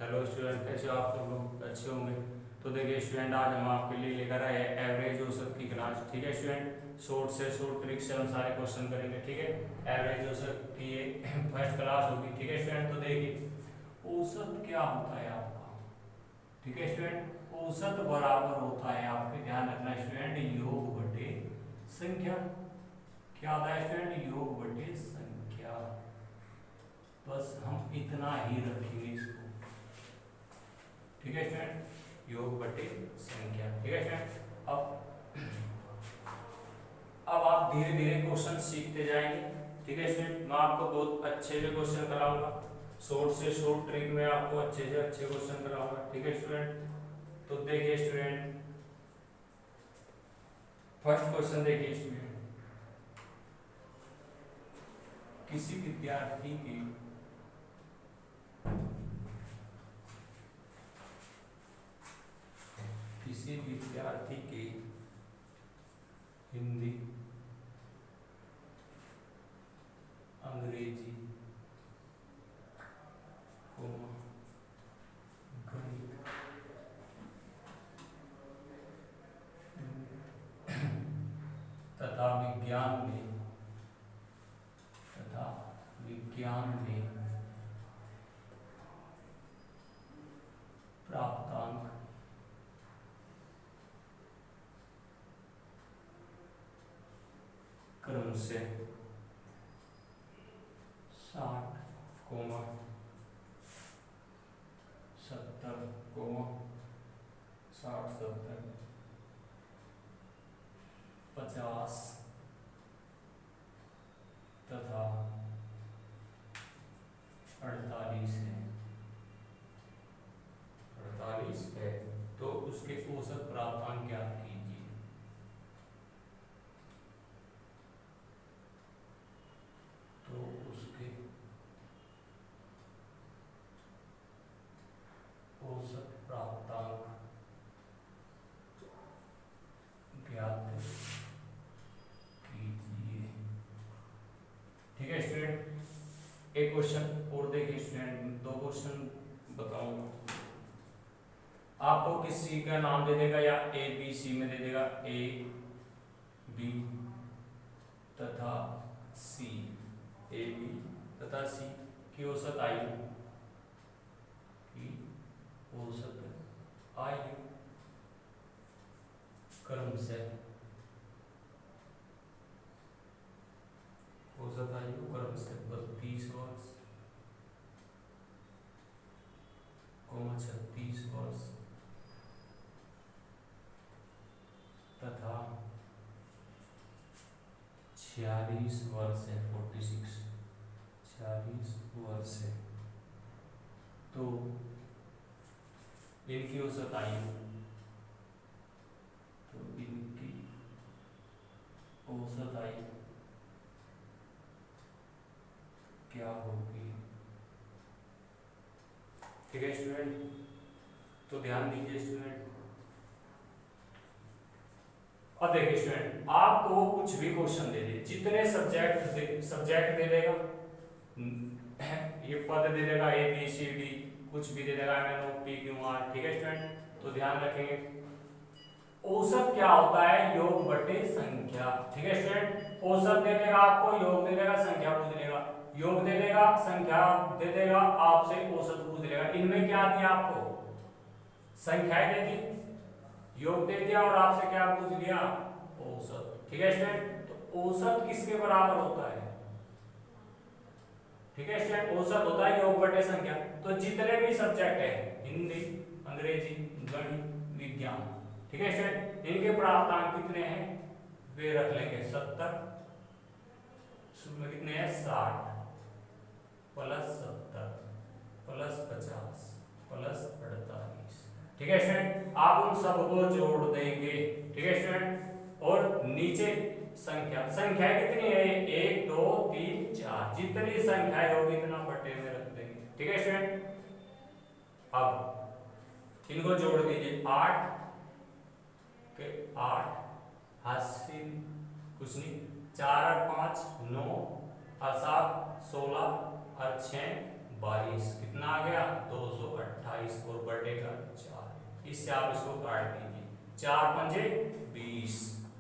Hello student, कैसे हो आप सब लोग? अच्छे होंगे। तो देखिए स्टूडेंट, आज हम आपके लिए लेकर आए हैं एवरेज औसत की क्लास। ठीक है स्टूडेंट, शॉर्ट से शॉर्ट ट्रिक से हम सारे क्वेश्चन करेंगे। ठीक है, एवरेज औसत की ये फर्स्ट क्लास होगी। ठीक है स्टूडेंट, तो देखिए औसत क्या होता है आपका। ठीक है स्टूडेंट, औसत बराबर होता है आपके, ध्यान रखना स्टूडेंट, योग बटे संख्या। क्या होता है स्टूडेंट? योग बटे संख्या। बस हम इतना ही रखेंगे इसको। ठीक है स्टूडेंट, योग बटे संख्या। ठीक है स्टूडेंट, अब आप धीरे धीरे क्वेश्चन सीखते जाएंगे। ठीक है स्टूडेंट, मैं आपको बहुत अच्छे से क्वेश्चन कराऊंगा। शॉर्ट से शॉर्ट ट्रिक में आपको अच्छे से अच्छे क्वेश्चन कराऊंगा। ठीक है स्टूडेंट, तो देखिए स्टूडेंट, फर्स्ट क्वेश्चन देखिए स्टूडेंट, किसी विद्यार्थी की हिंदी, अंग्रेजी, गणित तथा विज्ञान में प्राप्तांक क्रम से 60, 70, 60, 70, 50 तथा 48 है। तो उसके औसत प्राप्तांक ज्ञात कीजिए। तो उसके औसत प्राप्तांक ज्ञात कीजिए। ठीक है स्टूडेंट, एक क्वेश्चन और देखिए स्टूडेंट, दो क्वेश्चन बताऊंगा आपको। किसी का नाम दे देगा या ए बी सी में दे देगा, ए बी तथा सी, ए बी तथा सी की औसत आयु क्रम से औसत आयु क्रम से 32 वर्ष, 36 वर्ष तथा 46 वर्ष है, 46 वर्ष है। तो इनकी औसत आयु क्या होगी? ठीक है स्टूडेंट, तो ध्यान दीजिए स्टूडेंट। अब देखिए स्टूडेंट, आपको कुछ भी क्वेश्चन दे दे, जितने सब्जेक्ट दे देगा, ये पद दे देगा ए बी सी डी, कुछ भी दे देगा M N O P Q R. ठीक है स्टूडेंट, तो ध्यान रखेंगे औसत क्या होता है? योग बटे संख्या। ठीक है स्टूडेंट, औसत दे देगा आपको, योग दे देगा, संख्या पूछ लेगा, योग दे देगा, संख्या दे देगा, आपसे औसत पूछ लेगा। इनमें क्या दिया आपको? संख्याएं दे दी, योग दे दिया और आपसे क्या पूछ लिया? औसत। ठीक है स्टूडेंट, तो औसत किसके बराबर होता है? ठीक है स्टूडेंट, औसत होता है योग बटे संख्या। तो जितने भी सब्जेक्ट है, हिंदी, अंग्रेजी, गणित, विज्ञान, ठीक है स्टूडेंट, इनके प्राप्तांक कितने हैं? वे रख लेंगे 70, कितने हैं? 60 प्लस 70 प्लस 50 प्लस 48। ठीक है स्टूडेंट, आप उन सबको जोड़ देंगे। ठीक है स्टूडेंट, और नीचे संख्या कितनी है? 1 2 3 4, जितनी संख्या होगी इतना बटे में रख देंगे। ठीक है स्टूडेंट, अब इनको जोड़ दीजिए। 8 के 8 हासिल कुछ नहीं, 4 और 5 9 और 7 16 और 6 22 कितना आ गया 228 और बटे का 4, इससे आप इसको काट दीजिए, 4 पंजे 20,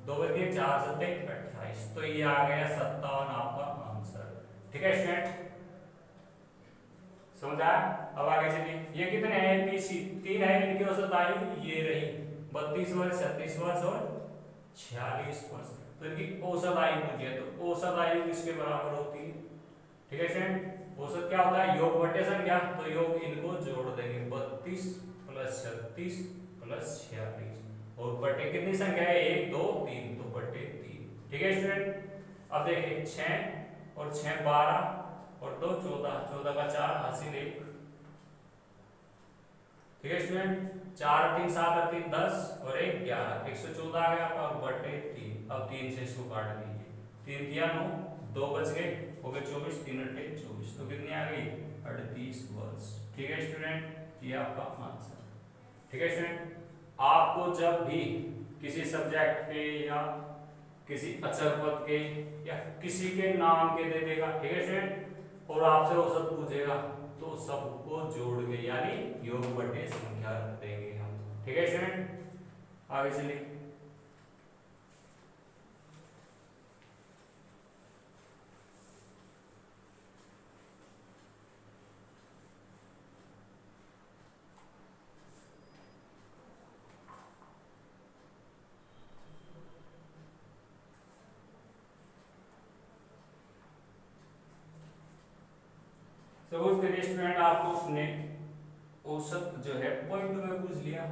2 बटे 4 सत्ते 28, तो ये आ गया 57 आपका आंसर। ठीक है स्टूडेंट, समझ आया? अब आगे चलिए, ये कितने हैं 3 है, इनकी औसत आयु ये रही 32 वर्ष, 36 वर्ष और 46 वर्ष, तो इनकी औसत आयु पूछी है, तो औसत आयु किसके बराबर होती है? ठीक है स्टूडेंट, औसत क्या होता है योग बटे संख्या, तो योग इनको जोड़ देंगे 32 प्लस 36 प्लस 46 और बटे कितनी संख्या है 1 2 3, तो बटे 3। ठीक है स्टूडेंट, अब देखिए 6 और 6 12 और 2 14, 14 का 4 हासिल 1। ठीक है स्टूडेंट, 4 3 7 और 3 10 और 1 11, 114 आ गया आपका बटे 3। अब 3 से इसको काट दीजिए, 3 दिया 9, 2 बच गए, हो गए 24, 3 अट्ठे 24, तो कितनी आ गई 38 वर्ष। ठीक है स्टूडेंट, ये आपका आंसर। ठीक है स्टूडेंट, आपको जब भी किसी सब्जेक्ट के या किसी अचर पद के या किसी के नाम के दे देगा, ठीक है स्टूडेंट, और आपसे औसत पूछेगा, तो सबको जोड़ के यानी योग बटे संख्या रख देंगे हम। ठीक है स्टूडेंट, आगे चलिए, सपोज करिए स्टूडेंट आपको उसने औसत जो है पॉइंट में पूछ लिया,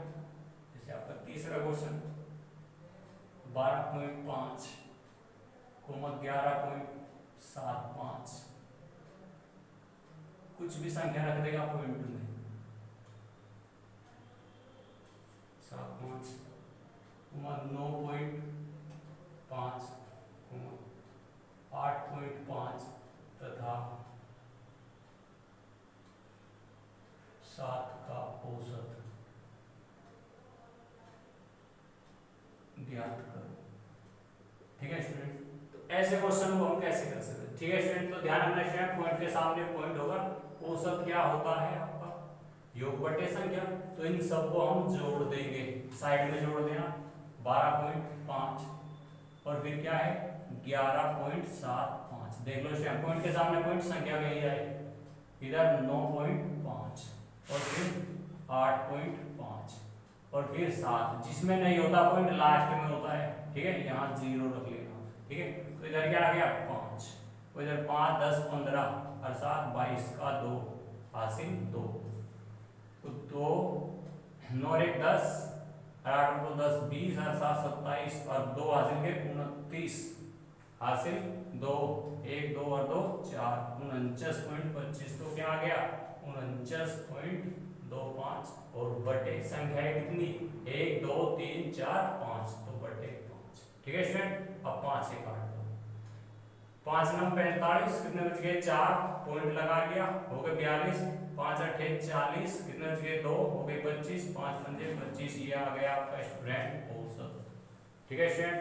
जैसे आपका तीसरा क्वेश्चन 12.5 11.75, कुछ भी संख्या रख देगा पॉइंट में, 75 9.5 8.5 तथा 7 का औसत ज्ञात करो। ठीक है स्टूडेंट, तो ऐसे क्वेश्चन को हम कैसे कर सकते हैं? ठीक है स्टूडेंट, तो ध्यान रखना स्टूडेंट, पॉइंट के सामने पॉइंट होगा, औसत क्या होता है आपका योग बटे संख्या, तो इन सबको हम जोड़ देंगे, साइड में जोड़ देना 12.5 और फिर क्या है 11.75, देख लो स्टूडेंट, पॉइंट के सामने पॉइंट संख्या कहीं जाए, इधर 9.5 और फिर 8.5 और फिर 7, जिसमें नहीं होता पॉइंट लास्ट में होता है। ठीक है, यहाँ 0 रख लेना। ठीक है, तो इधर क्या आ गया 5, तो इधर 5 10 15 और 7 22 का 2 हासिल 2, तो 2 9 1 10 और 8 को 10 20 और 7 27 और 2 हासिल के 29 हासिल 2 1 2 और 2 4 49.25, तो क्या आ गया 49.25 और बटे संख्या कितनी 1 2 3 4 5, तो बटे 5। ठीक है स्टूडेंट, अब 5 से काट दो, 5 9 45, कितने बच गए 4, पॉइंट लगा लिया, हो गए 42, 5 8 40, कितने बच गए 2, हो गए 25, 5 पंजे 25, ये आ गया आपका स्टूडेंट औसत। ठीक है स्टूडेंट,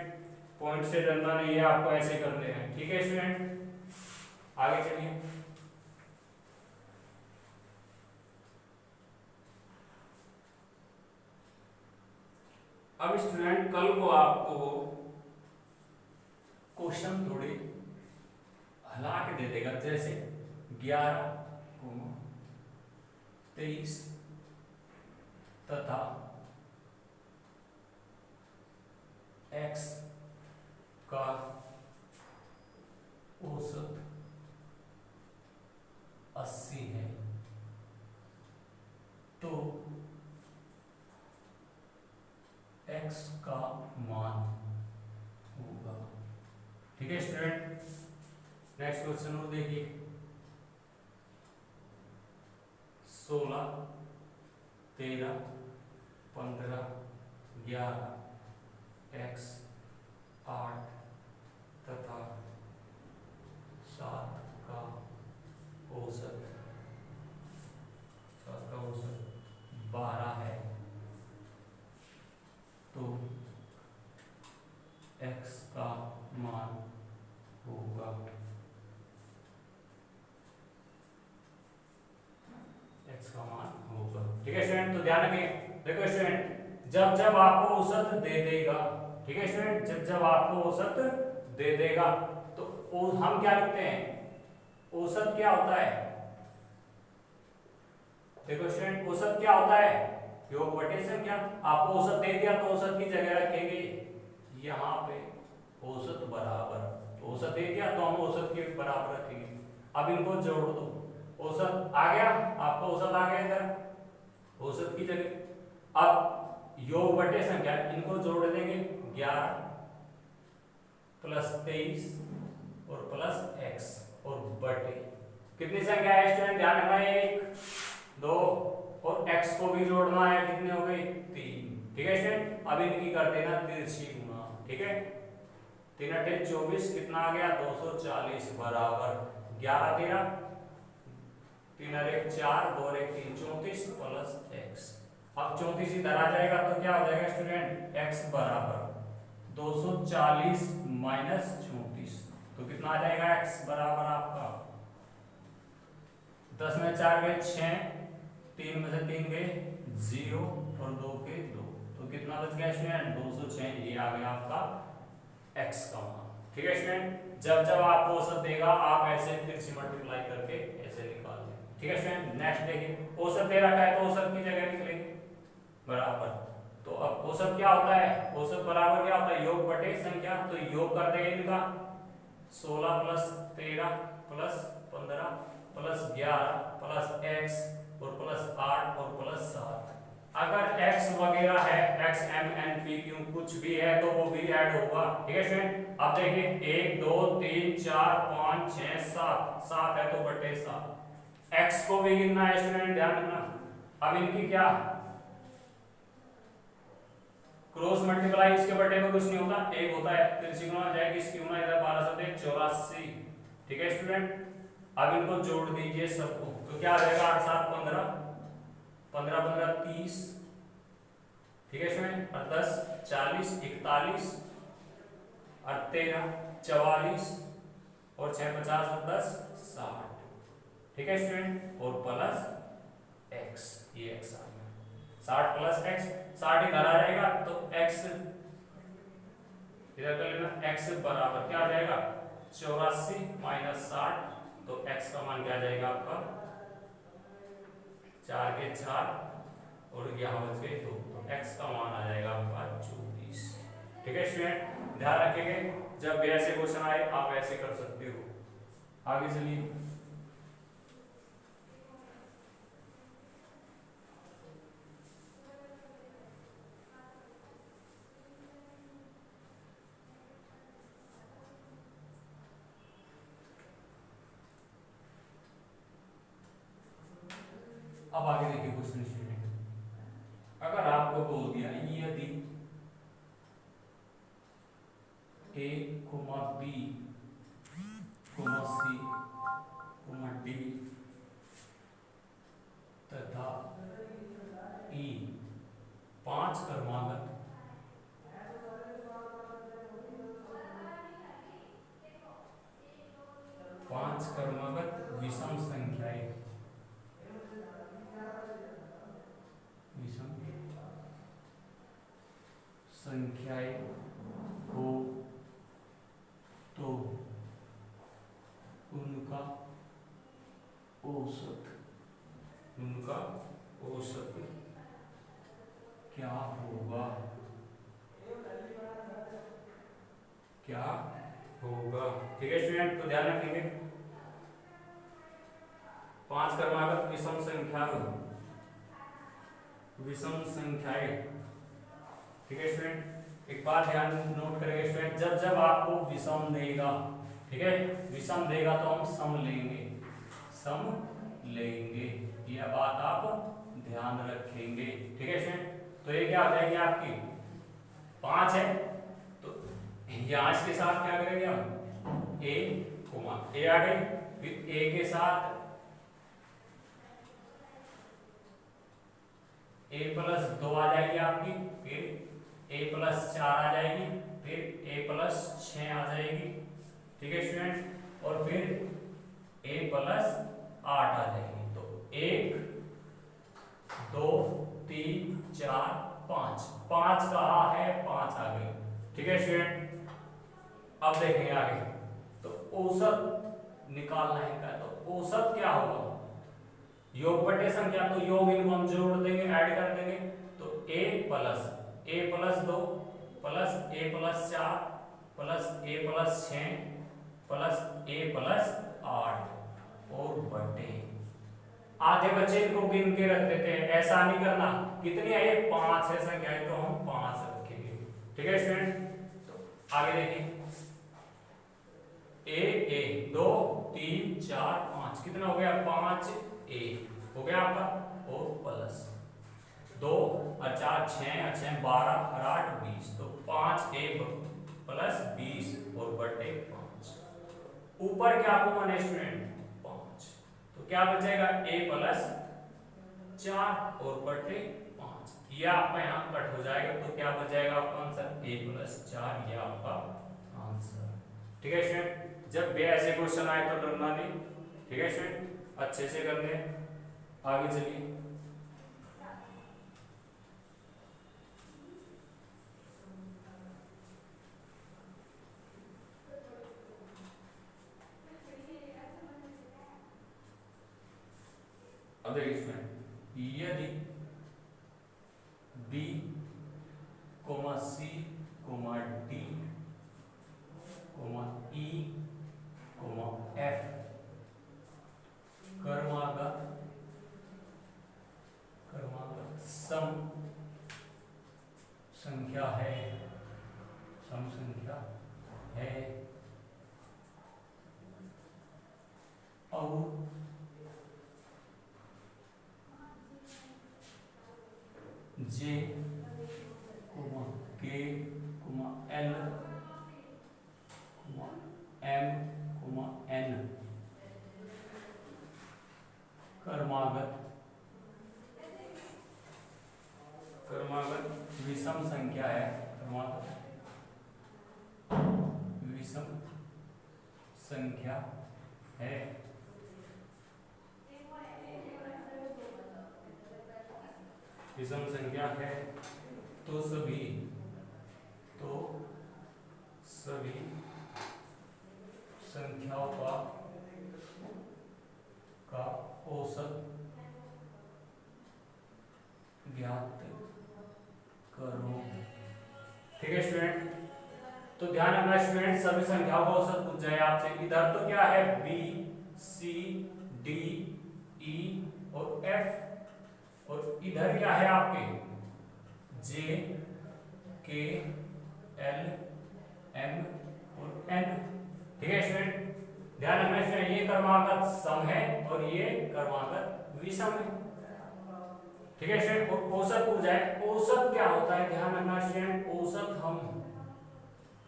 पॉइंट से डरना नहीं है, आपको ऐसे करते हैं। ठीक है स्टूडेंट, आगे चलिए, अब स्टूडेंट कल को आपको क्वेश्चन थोड़े हला के दे देगा, जैसे 11.23 तथा x का औसत 80 है, तो x का मान होगा। ठीक है स्टूडेंट, नेक्स्ट क्वेश्चन और देखिए 16 13 15 11 x 8 तथा 7 का औसत 12 है, तो x का मान होगा। ठीक है स्टूडेंट। तो ध्यान रखिए, देखो स्टूडेंट जब जब आपको औसत दे देगा, ठीक है स्टूडेंट, जब जब आपको औसत दे देगा तो हम क्या लिखते हैं, औसत क्या होता है, देखो स्टूडेंट औसत क्या होता है, योग बटे संख्या। आपको औसत दे दिया तो औसत की जगह रखेंगे यहाँ पे औसत बराबर, औसत दे दिया तो हम औसत के बराबर रखेंगे। अब इनको जोड़ दो, औसत आ गया, आपको औसत आ गया इधर औसत की जगह। अब योग बटे संख्या इनको जोड़ देंगे 11 प्लस 23 और प्लस x और बटे कितनी संख्या है स्टूडेंट, ध्यान रखना, 1 2 और x को भी जोड़ना है, कितने हो गए 3, ठीक है स्टूडेंट। अब इनकी कर देना तिरछी गुणा, ठीक है, 3 8 24 कितना आ गया 240 बराबर 11 13 3 और 1 4 2 और 1 3 34 प्लस x। अब 34 इधर आ जाएगा तो क्या हो जाएगा स्टूडेंट, x बराबर 240 माइनस 34, तो कितना आ जाएगा x बराबर आपका 10 में 4 गए 6, 3 में से 3 गए 0 और 2 के 2, तो कितना बच गया स्टूडेंट 206, ये आ गया आपका x का मान, ठीक है स्टूडेंट। जब जब आपको औसत देगा आप ऐसे तिरछी मल्टीप्लाई करके ऐसे निकाल दें, ठीक है स्टूडेंट। नेक्स्ट देखिए, औसत दे रखा है तो औसत की जगह निकलेगी बराबर, तो अब औसत क्या होता है, औसत बराबर क्या होता है, योग बटे संख्या, तो योग कर देंगे इनका 16 plus 13 plus 15 plus 11 plus x और प्लस 8 और प्लस 7। अगर x वगैरह है, x m n p q कुछ भी है तो वो भी ऐड होगा, ठीक है स्टूडेंट। अब देखिए 1 2 3 4 5 6 7, 7 है तो बटे 7, x को भी गिनना है स्टूडेंट, ध्यान रखना। अब इनकी क्या क्रॉस मल्टीप्लाई, इसके बटे में कुछ नहीं होता, एक होता है, तिरछी गुणा जाएगी, इसकी गुणा इधर 12 7 84, ठीक है स्टूडेंट। अब इनको जोड़ दीजिए सबको, तो क्या आ जाएगा 8 7 15 15 15 30, ठीक है स्टूडेंट, और 10 40 41 और 13 44 और 6 50 और 10 60, ठीक है स्टूडेंट, और प्लस x, ये x आ गया 60 प्लस x, 60 इधर आ जाएगा तो x इधर कर लेना, x बराबर क्या आ जाएगा 84 माइनस 60, तो x का मान क्या आ जाएगा आपका 4 के 4 और यहाँ बच गए 2, तो x का मान आ जाएगा आपका 24, ठीक है स्टूडेंट। ध्यान रखिए जब भी ऐसे क्वेश्चन आए आप ऐसे कर सकते हो। आगे चलिए, अब आगे देखिए क्वेश्चन स्टूडेंट, अगर आपको बोल दिया यदि a, b, c, d तथा e 5 क्रमागत विषम संख्याएं हो तो उनका औसत क्या होगा, ठीक है स्टूडेंट। तो ध्यान रखेंगे 5 क्रमागत विषम संख्याएं, ठीक है स्टूडेंट। एक बात ध्यान नोट करेंगे स्टूडेंट, जब जब आपको विषम देगा, ठीक है, विषम देगा तो हम सम लेंगे, यह बात आप ध्यान रखेंगे, ठीक है स्टूडेंट। तो ये क्या आ जाएगी आपकी 5 है तो यहाँ इसके साथ क्या करेंगे हम a आ गई, फिर a के साथ a प्लस 2 आ जाएगी आपकी, फिर a प्लस 4 आ जाएगी, फिर a प्लस 6 आ जाएगी, ठीक है स्टूडेंट, और फिर a प्लस 8 आ जाएगी। तो 1 2 5 कहाँ है, 5 आ गई। ठीक है स्टूडेंट, अब देखेंगे आगे। तो औसत निकालना है का, तो औसत क्या होगा, योग बटे संख्या, तो योग इनको हम जोड़ देंगे, ऐड कर देंगे। तो a plus 2 plus a plus 4 plus a plus 6 plus a plus 8 और बटे आधे बच्चे इनको गिन के रख देते हैं, ऐसा नहीं करना। कितनी है, 5 है संख्या, तो हम 5 रखेंगे। ठीक है स्टूडेंट, तो आगे देखिए, ए 2 3 4 5 कितना हो गया, 5 a हो गया आपका, और प्लस 2 और 4 6 और 6 12 और 8 20, तो 5 a प्लस 20 और बटे 5। ऊपर क्या कॉमन है स्टूडेंट, 5, तो क्या बचेगा, a प्लस 4 और बटे 5, यह आपका यहाँ कट हो जाएगा, तो क्या बच जाएगा आपका आंसर, a प्लस 4, यह आपका आंसर। ठीक है स्टूडेंट, जब भी ऐसे क्वेश्चन आए तो डरना नहीं। ठीक है स्टूडेंट, अच्छे से करने, आगे चलिए। अब देखिए स्टूडेंट, यदि b, c, d, e, f क्रमागत सम संख्या है, और j, k, l, m, n क्रमागत विषम संख्या है, विषम संख्या है, विषम संख्या है, तो सभी संख्याओं का औसत ज्ञात करो। ठीक है स्टूडेंट, तो ध्यान रखना स्टूडेंट, सभी संख्याओं का औसत पूछ जाए आपसे। इधर तो क्या है, b, c, d, e और f, और इधर क्या है आपके, j, k, l, m और n। ठीक है स्टूडेंट, ध्यान रखना स्टूडेंट, ये क्रमागत सम है और ये क्रमागत विषम है। ठीक है स्टूडेंट, और औसत पूछ जाए, औसत क्या होता है, ध्यान रखना स्टूडेंट, औसत हम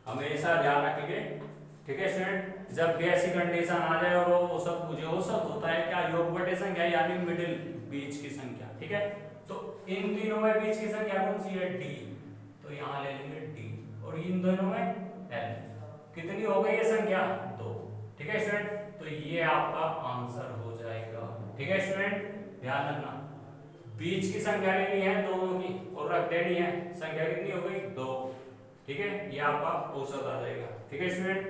हमेशा ध्यान रखेंगे। ठीक है स्टूडेंट, जब भी ऐसी कंडीशन आ जाए और औसत पूछे, औसत होता है क्या, योग बटे संख्या यानी मिडिल, बीच की संख्या। ठीक है, तो इन तीनों में बीच की संख्या कौन सी है, d, तो यहाँ ले लेंगे d, और इन दोनों में l, कितनी हो गई ये संख्या, 2। ठीक है स्टूडेंट, तो ये आपका आंसर हो जाएगा। ठीक है स्टूडेंट, ध्यान रखना, बीच की संख्या लेनी है दोनों की और रख देनी है, संख्या कितनी हो गई, 2। ठीक है, ये आपका औसत आ जाएगा। ठीक है स्टूडेंट,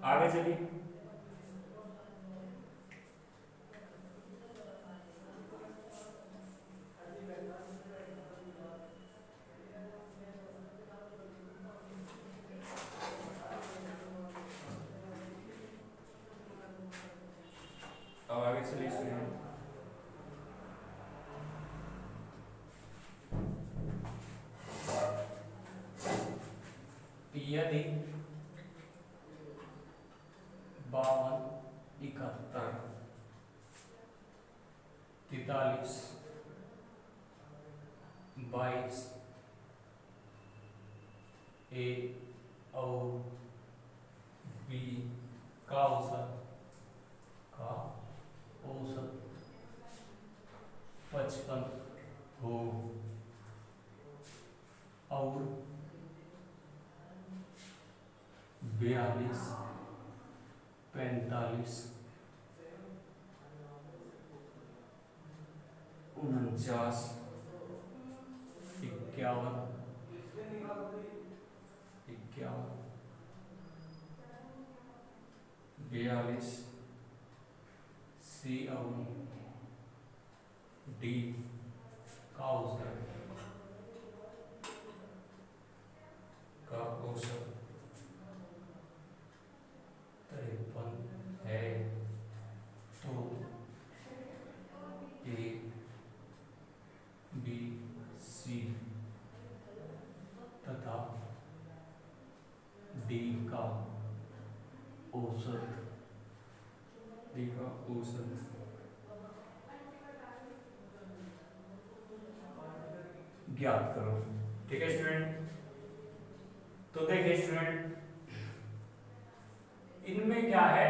आगे चलिए। अब आगे चलिए स्टूडेंट, यदि 52, 71, 43, 22 ए और बी का औसत 55 हो और 42, 45, 49, 51 42 सी और डी का औसत है तो ए बी सी तथा डी का औसत ज्ञात करो। ठीक है स्टूडेंट, तो देखिए स्टूडेंट, इनमें क्या है,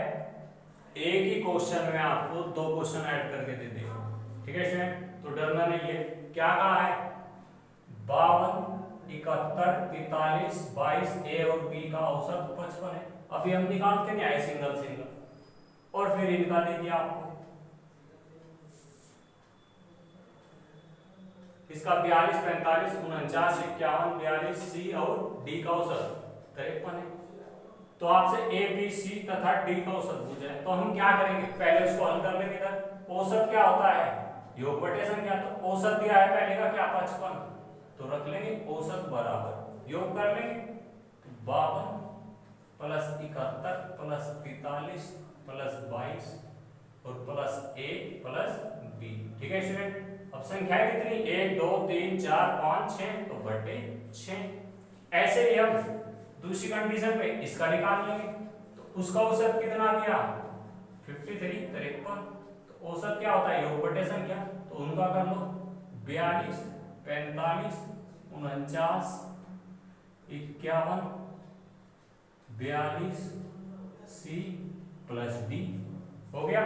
एक ही क्वेश्चन में आपको दो क्वेश्चन ऐड करके दे देगा। ठीक है स्टूडेंट, तो डरना नहीं है। क्या कहा है, 52, 71, 43, 22, ए और बी का औसत 55 है। अभी हम निकालते नहीं आए सिंगल सिंगल, और फिर इनका दे दिया आपको, इसका 42, 45, 49, 51, 42 सी और डी का औसत 53 है। तो आपसे ए बी सी तथा डी का औसत पूछा है, तो हम क्या करेंगे, पहले उसको हल कर लेंगे। इधर औसत क्या होता है, योग बटे संख्या, तो औसत दिया है पहले का क्या 55, तो रख लेंगे औसत बराबर योग कर लेंगे, 52 प्लस 71 प्लस 43 प्लस 22 और प्लस ए प्लस बी। ठीक है स्टूडेंट, अब संख्याएं कितनी, 1 2 3 4 5 6, तो बटे 6। ऐसे ही हम दूसरी कंडीशन पे इसका निकाल लेंगे, तो उसका औसत कितना दिया 53, 53, तो औसत क्या होता है, योग बटे संख्या, तो उनका कर लो 42, 45, 49, 51, 42 सी प्लस डी हो गया।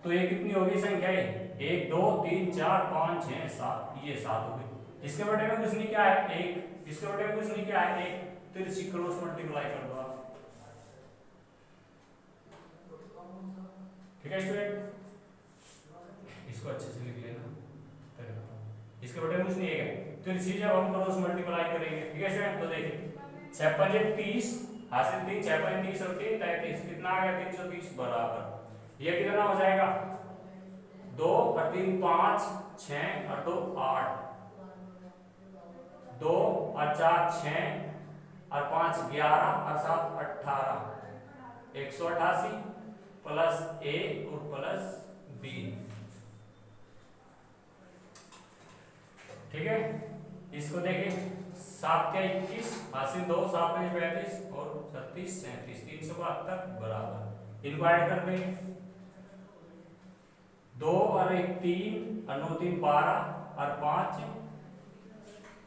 तो ये कितनी होगी संख्या, 1 2 3 4 5 6 7, ये 7 हो गई। इसके बटे में कुछ नहीं क्या है 1, इसके बटे में कुछ नहीं क्या है 1, तो इसी क्रॉस मल्टीप्लाई कर दो आप। ठीक है स्टूडेंट, इसको अच्छे से लिख लेना, इसके बटे में कुछ नहीं है, तो इसी जब हम क्रॉस मल्टीप्लाई करेंगे। ठीक है स्टूडेंट, तो देखिए 6 5 30 हासिल 3, 6 5 30 और 3 33, कितना आ गया 330 बराबर, ये कितना हो जाएगा 2 और 3 5 6 और 2 8, 2 और 4 6 और 5 11 और 7 18, 188 प्लस ए और प्लस बी। ठीक है, इसको देखें 7 के 21 हासिल 2, 7 में 35 और 36 37, 372 बराबर, इनको ऐड कर देंगे, 2 और 1 3 और 9 3 12 और 5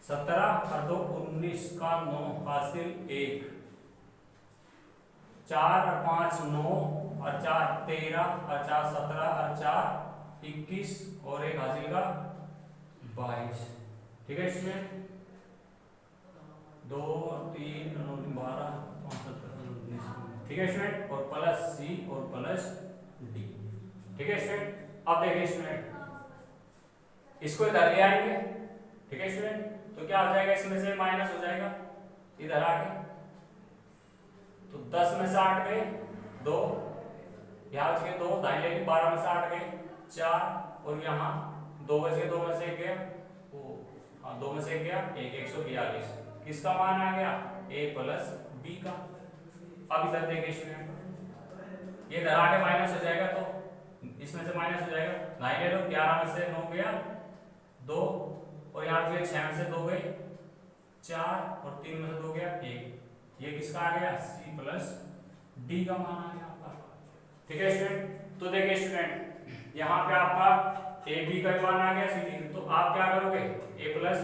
17 और 2 19 का 9 हासिल 1, 4 और 5 9 और 4 13 और 4 17 और 4 21 और 1 हासिल का 22। ठीक है स्टूडेंट, 2 3 9 12 5 17 19। ठीक है स्टूडेंट, और प्लस सी और प्लस डी। ठीक है स्टूडेंट, अब देखिए स्टूडेंट, इसको इधर ले आएंगे। ठीक है स्टूडेंट, तो क्या हो जाएगा, इसमें से माइनस हो जाएगा इधर आके, तो 10 में से 8 गए 2, यहाँ बच गए 2, दाएं लेके 12 में से 8 गए 4, और यहाँ 2 बच गए, 2 में से 1 गया, वो हाँ 2 में से 1 गया 1, 142। किसका मान आ गया, a प्लस बी का। अब इधर देखिए स्टूडेंट, ये इधर आके माइनस हो जाएगा, तो इसमें से माइनस हो जाएगा, 9 ले लो, 11 में से 9 गया 2, और यहाँ पे 6 में से 2 गए 4, और 3 में से 2 गया 1, ये किसका आ गया, सी प्लस डी का मान आ गया आपका। ठीक है स्टूडेंट, तो देखिए स्टूडेंट, यहाँ पे आपका ए बी का मान आ गया, सी डी, तो आप क्या करोगे, A plus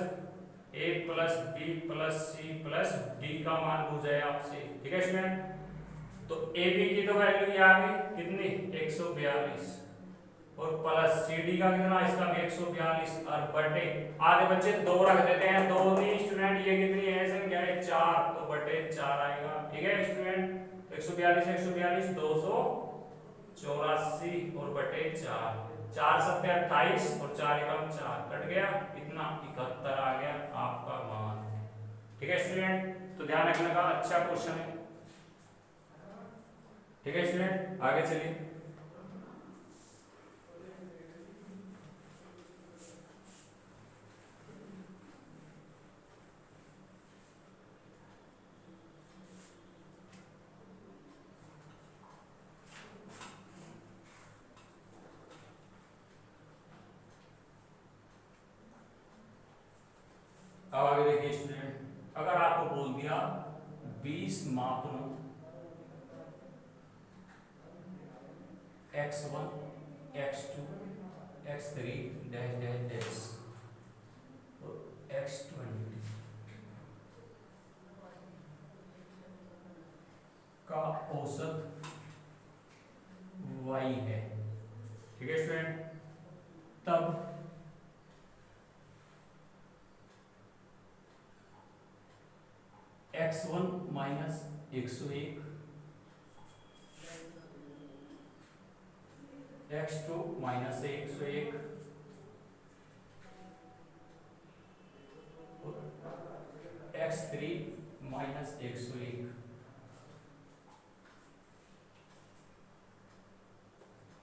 B plus C plus D का मान पूछा है आपसे। ठीक है स्टूडेंट, तो ए बी की तो वैल्यू ये आ गई कितनी 142, और प्लस सी डी का कितना, इसका भी 142, और बटे आधे बच्चे 2 रख देते हैं, 2 नहीं स्टूडेंट, ये कितनी है संख्या है 4, तो बटे 4 आएगा। ठीक है स्टूडेंट, 142 142 284 और बटे 4, 4 7 28 और 4 एकम 4 कट गया, इतना 71 आ गया आपका मान। ठीक है स्टूडेंट, तो ध्यान रखने का, अच्छा क्वेश्चन है। ठीक है स्टूडेंट, आगे चलिए। अब आगे देखिए स्टूडेंट, अगर आपको बोल दिया 20 मापनों x1 x2 x3 dash dash dash और x20 का औसत y है, ठीक है स्टूडेंट, तब x1 minus 101 x2 minus 101 x3 minus 101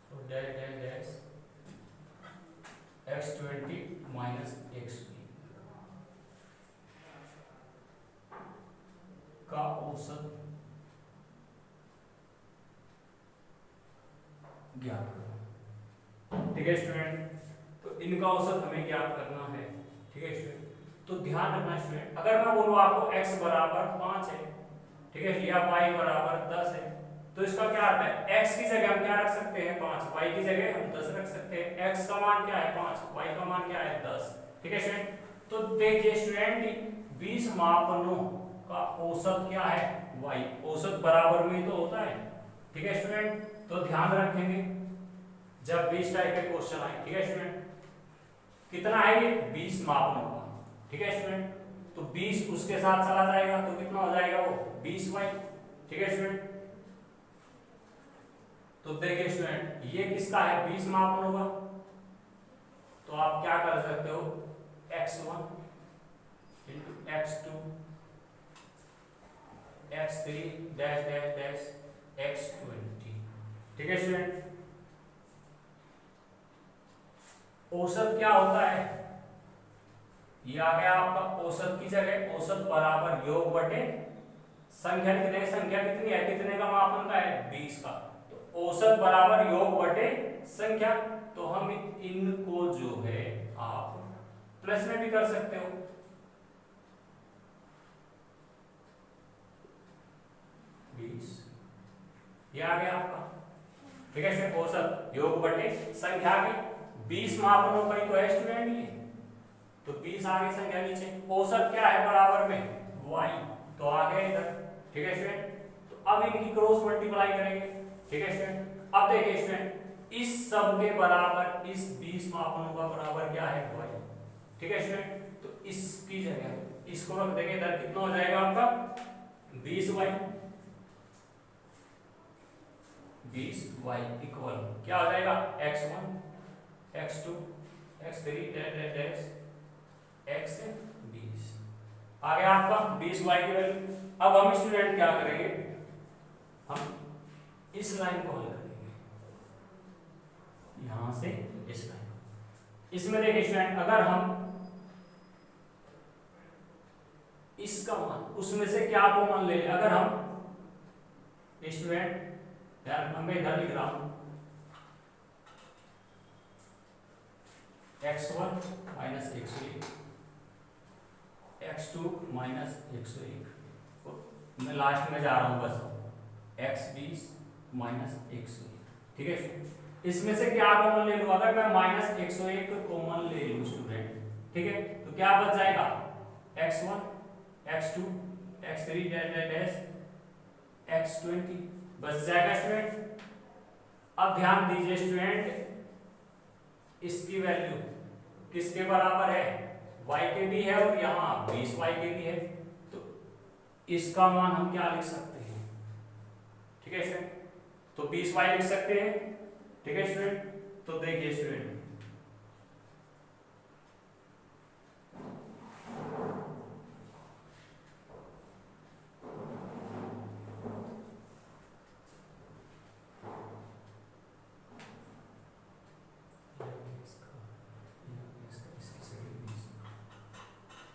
तो dash dash dash x20 minus 101 का औसत ज्ञात करो, ठीक है स्टूडेंट। तो इनका औसत हमें ज्ञात करना है, ठीक है स्टूडेंट। तो ध्यान रखना स्टूडेंट, अगर मैं बोलूं आपको x बराबर 5 है, ठीक है, या y बराबर 10 है, तो इसका क्या अर्थ है, x की जगह हम क्या रख सकते हैं 5, y की जगह हम 10 रख सकते हैं। x का मान क्या है 5, y का मान क्या है 10, ठीक है स्टूडेंट। तो देखिए स्टूडेंट 20 मापनों का औसत क्या है y, औसत बराबर में तो होता है, ठीक है स्टूडेंट। तो ध्यान रखेंगे जब 20 टाइप के क्वेश्चन आए, ठीक है स्टूडेंट, कितना है ये 20 मापनों का, ठीक है स्टूडेंट। तो 20 उसके साथ चला जाएगा तो कितना हो जाएगा वो 20y, ठीक है स्टूडेंट। तो देखिए स्टूडेंट ये किसका है 20 मापनों का, तो आप क्या कर सकते हो x1 into x2 x3 dash dash dash x20, ठीक है स्टूडेंट। औसत क्या होता है, ये आ गया आपका औसत की जगह औसत बराबर योग बटे संख्या, कितने संख्या कितनी है, कितने का मापन का है 20 का, तो औसत बराबर योग बटे संख्या। तो हम इनको जो है आप प्लस में भी कर सकते हो, ये आ गया आपका, ठीक है स्टूडेंट। औसत योग बटे संख्या के 20 मापनों का ही तो है स्टूडेंट ये, तो 20 आगे संख्या नीचे, औसत क्या है बराबर में y, तो आ गया इधर, ठीक है स्टूडेंट। तो अब इनकी क्रॉस मल्टीप्लाई करेंगे, ठीक है स्टूडेंट। अब देखिए स्टूडेंट इस सब के बराबर इस 20 मापनों का बराबर क्या है y, ठीक है स्टूडेंट। तो इसकी जगह इसको रख देंगे, इधर कितना हो जाएगा आपका 20y, 20y इक्वल क्या हो जाएगा x1 x2 x3 dash x20 आ गया आपका 20y की वैल्यू। अब हम स्टूडेंट क्या करेंगे, हम इस लाइन को हल करेंगे, यहां से इस लाइन, इसमें देखिए स्टूडेंट अगर हम इसका मान उसमें से क्या कॉमन ले, अगर हम स्टूडेंट यार मैं इधर लिख रहा हूं x1 माइनस 101 x2 माइनस 101, मैं लास्ट में जा रहा हूं बस x20 माइनस 101, ठीक है। इसमें से क्या कॉमन ले लूं, अगर मैं माइनस 101 कॉमन ले लूं स्टूडेंट, ठीक है, तो क्या बच जाएगा x1 x2 x3 dash x20 बच जाएगा स्टूडेंट। अब ध्यान दीजिए स्टूडेंट इसकी वैल्यू किसके बराबर है y के भी है और यहाँ 20y के भी है, तो इसका मान हम क्या लिख सकते हैं, ठीक है स्टूडेंट, तो 20y लिख सकते हैं, ठीक है स्टूडेंट। तो देखिए स्टूडेंट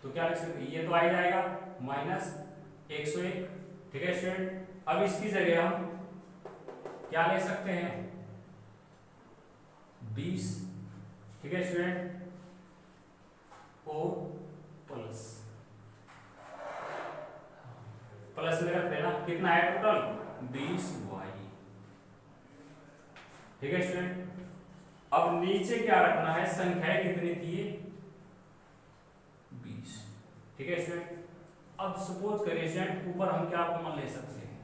तो क्या लिख सकते हैं, ये तो आ ही जाएगा माइनस 101। ठीक है स्टूडेंट, अब इसकी जगह हम क्या ले सकते हैं 20। ठीक है स्टूडेंट, और प्लस प्लस में रखते हैं ना, कितना है टोटल 20y। ठीक है स्टूडेंट, अब नीचे क्या रखना है, संख्याएं कितनी थी 20। ठीक है स्टूडेंट, अब सपोज करिए स्टूडेंट ऊपर हम क्या कॉमन ले सकते हैं,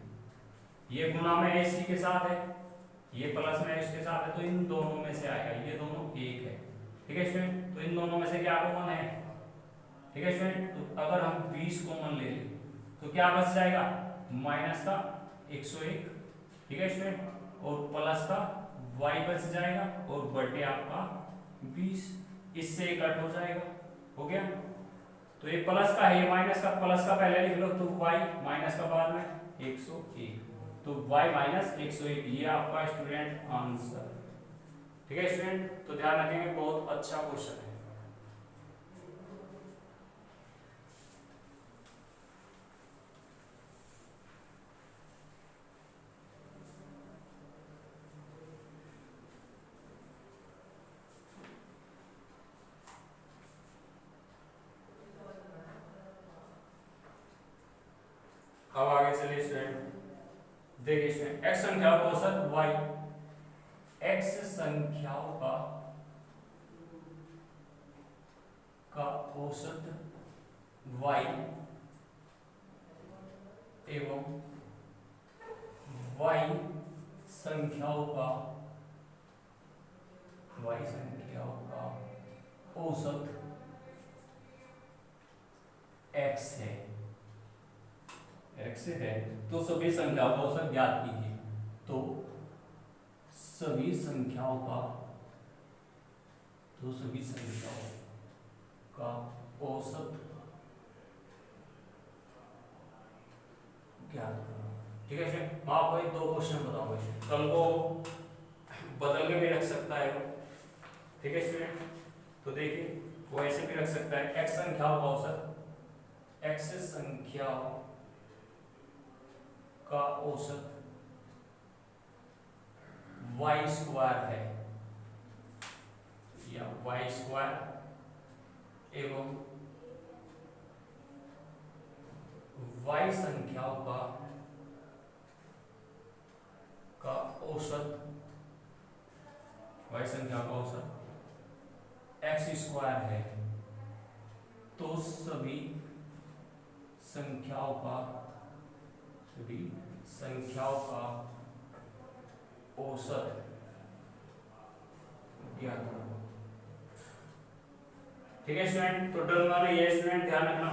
ये गुना में इसी के साथ है, ये प्लस में इसके साथ है, तो इन दोनों में से आएगा, ये दोनों एक है। ठीक है स्टूडेंट, तो इन दोनों में से क्या कॉमन है। ठीक है स्टूडेंट, तो अगर हम 20 कॉमन ले लें तो क्या बच जाएगा माइनस का 101। ठीक है स्टूडेंट, और प्लस का y बच जाएगा और बटे आपका 20, इससे कट हो जाएगा, हो गया। तो ये प्लस का है, ये माइनस का, प्लस का पहले लिख लो तो y माइनस का बाद में 101, तो y माइनस 101, ये आपका स्टूडेंट आंसर। ठीक है स्टूडेंट, तो ध्यान रखेंगे, बहुत अच्छा क्वेश्चन है। अब आगे चलिए स्टूडेंट, देखिए स्टूडेंट x संख्याओं का औसत y, x संख्याओं का औसत y एवं y संख्याओं का औसत x है, तो सभी संख्याओं का औसत ज्ञात कीजिए। तो सभी संख्याओं का औसत ज्ञात करो। ठीक है, मैं आपको एक दो क्वेश्चन बताऊंगा, कल को बदल के भी रख सकता है वो। ठीक है स्टूडेंट, तो देखिए वो ऐसे भी रख सकता है, x संख्याओं का औसत, x संख्याओं का औसत y स्क्वायर है, या y स्क्वायर एवं y संख्याओं का औसत x स्क्वायर है, तो सभी संख्याओं का औसत ज्ञात करो। ठीक है स्टूडेंट, तो डरना नहीं है स्टूडेंट, ध्यान रखना।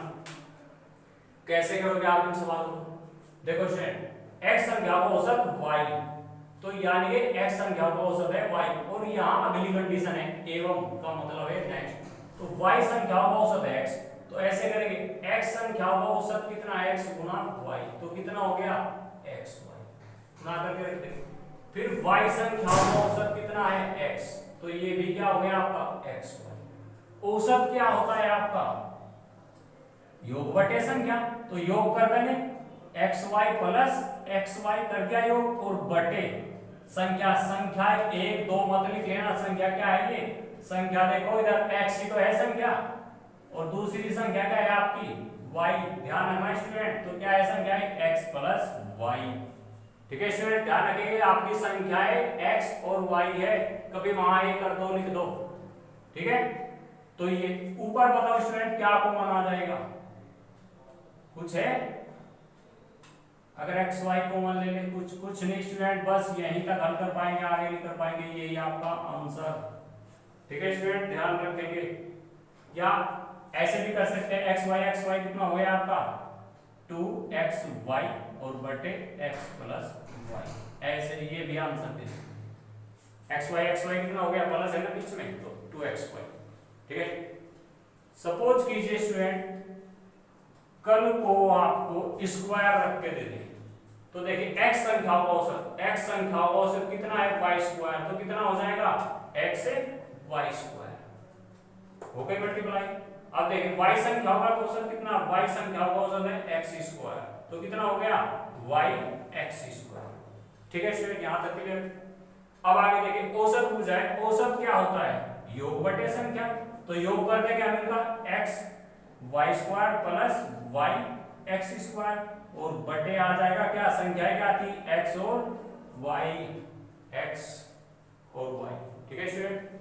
कैसे करोगे आप इन सवालों को, देखो स्टूडेंट x संख्याओं का औसत y, तो यानी कि x संख्याओं का औसत है y, और यहाँ अगली कंडीशन है एवं का मतलब है नेक्स्ट, तो y संख्याओं का औसत है x, तो ऐसे करेंगे x संख्याओं का औसत कितना है x गुना y, तो कितना हो गया xy, गुना करके रख देंगे। फिर y संख्याओं का औसत कितना है x, तो ये भी क्या हो गया आपका xy। औसत क्या होता है आपका योग बटे संख्या, तो योग कर देंगे xy प्लस xy कर दिया योग, और बटे संख्या 1 2 मत लिख लेना, संख्या क्या है ये संख्या, देखो इधर x ही तो है संख्या, और दूसरी संख्या क्या है आपकी y, ध्यान रखना स्टूडेंट, तो क्या है संख्या है x प्लस y। ठीक है स्टूडेंट, ध्यान रखिए आपकी संख्याएं x और y है, कभी वहां ये कर दो लिख दो। ठीक है, तो ये ऊपर बताओ स्टूडेंट क्या आपको माना जाएगा, कुछ है अगर x y कॉमन ले लें, कुछ नहीं स्टूडेंट, बस यहीं तक हल कर पाएंगे, आगे नहीं कर पाएंगे, यही आपका आंसर। ठीक है स्टूडेंट, ध्यान रखेंगे, या ऐसे भी कर सकते हैं x y कितना हो गया आपका 2xy और बटे x प्लस y, ऐसे ये भी आंसर दे x y कितना हो गया, प्लस है ना बीच में, तो 2xy। ठीक है, सपोज कीजिए स्टूडेंट कल को आपको स्क्वायर रख के दे दें, तो देखिए x संख्याओं का औसत कितना है y स्क्वायर, तो कितना हो जाएगा x से y स्क्वायर, हो गई मल्टीप्लाई। अब देखिए y संख्याओं का औसत कितना, y संख्याओं का औसत है x स्क्वायर, तो कितना हो गया y x स्क्वायर। ठीक है स्टूडेंट, यहां तक क्लियर। अब आगे देखिए औसत पूछा है, औसत क्या होता है योग बटे संख्या, तो योग करके क्या मिलता x y square plus y x square और बटे आ जाएगा क्या, संख्याएं क्या थी x और y, x और y। ठीक है स्टूडेंट,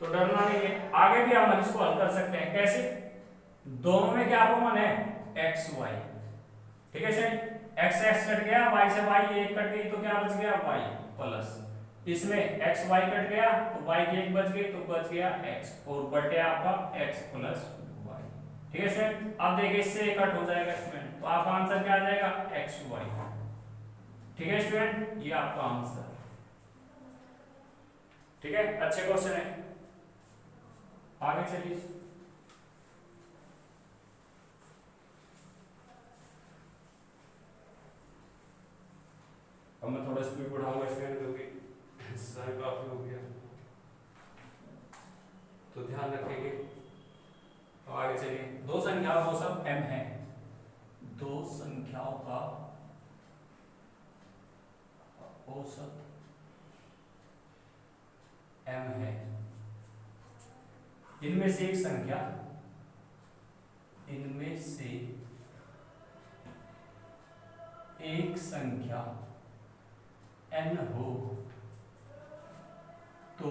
तो डरना नहीं है, आगे भी हम इसको हल कर सकते हैं। कैसे, दोनों में क्या कॉमन है x y। ठीक है स्टूडेंट, x x कट गया, y से y एक कट गई तो क्या बच गया y प्लस, इसमें x y कट गया तो y की एक बच गई तो बच गया x और बटे आपका x प्लस y। ठीक है स्टूडेंट, अब देखिए इससे कट हो जाएगा स्टूडेंट, तो आपका आंसर क्या आ जाएगा x y। ठीक है स्टूडेंट, ये आपका आंसर। ठीक है, अच्छे क्वेश्चन है, आगे चलिए। अब मैं थोड़ा स्पीड बढ़ाऊंगा स्टूडेंट क्योंकि समय काफी हो गया, तो ध्यान रखेंगे। तो आगे चलिए, दो संख्याओं का औसत m है, दो संख्याओं का औसत m है, इनमें से एक संख्या, इनमें से एक संख्या n हो तो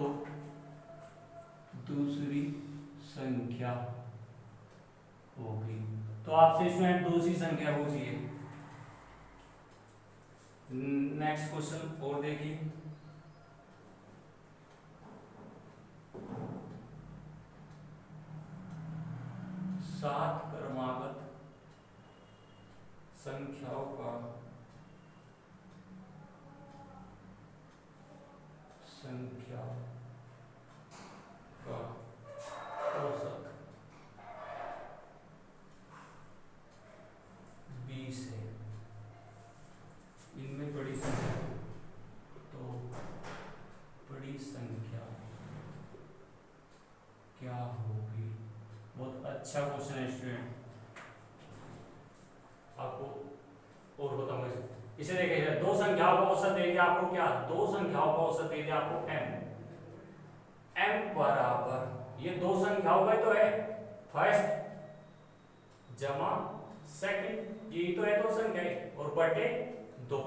दूसरी संख्या होगी। तो आपसे इसमें दूसरी संख्या पूछिए। नेक्स्ट क्वेश्चन और देखिए, सात क्रमागत संख्याओं का औसत 20 है, इनमें बड़ी संख्या, तो बड़ी संख्या क्या होगी। बहुत अच्छा क्वेश्चन है स्टूडेंट, आपको और बताऊंगा इसे। देखिए दो संख्याओं का औसत दे दिया आपको, क्या दो संख्याओं का औसत दे दिया आपको m बराबर, ये दो संख्याओं का तो है फर्स्ट जमा सेकंड, ये तो है दो संख्याएं और बटे दो।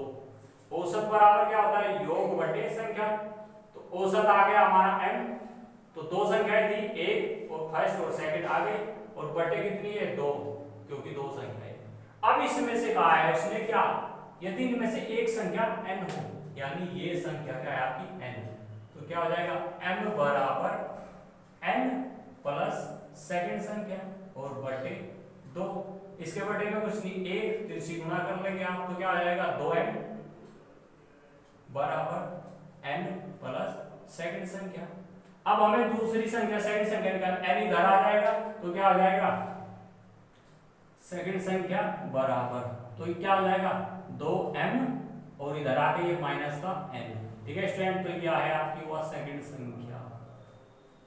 औसत बराबर क्या होता है योग बटे संख्या, तो औसत आ गया हमारा m, तो दो संख्याएं थी एक और फर्स्ट और सेकंड आ गए और बटे कितनी है दो, क्योंकि दो संख्याएं। अब इसमें से कहा है उसने क्या, यदि इनमें से एक संख्या n हो, यानी ये संख्या क्या है आपकी n, तो क्या हो जाएगा m बराबर n प्लस सेकंड संख्या और बटे दो। इसके बटे में कुछ नहीं, एक तिरछी गुणा कर लेंगे आप, तो क्या आ जाएगा 2m बराबर n प्लस सेकंड संख्या। अब हमें दूसरी संख्या सेकंड संख्या निकालना, n इधर आ जाएगा तो क्या हो जाएगा सेकंड संख्या बराबर, तो क्या हो जाएगा 2m और इधर आके ये माइनस का n। ठीक है स्टूडेंट, तो क्या है आपकी वो सेकंड संख्या।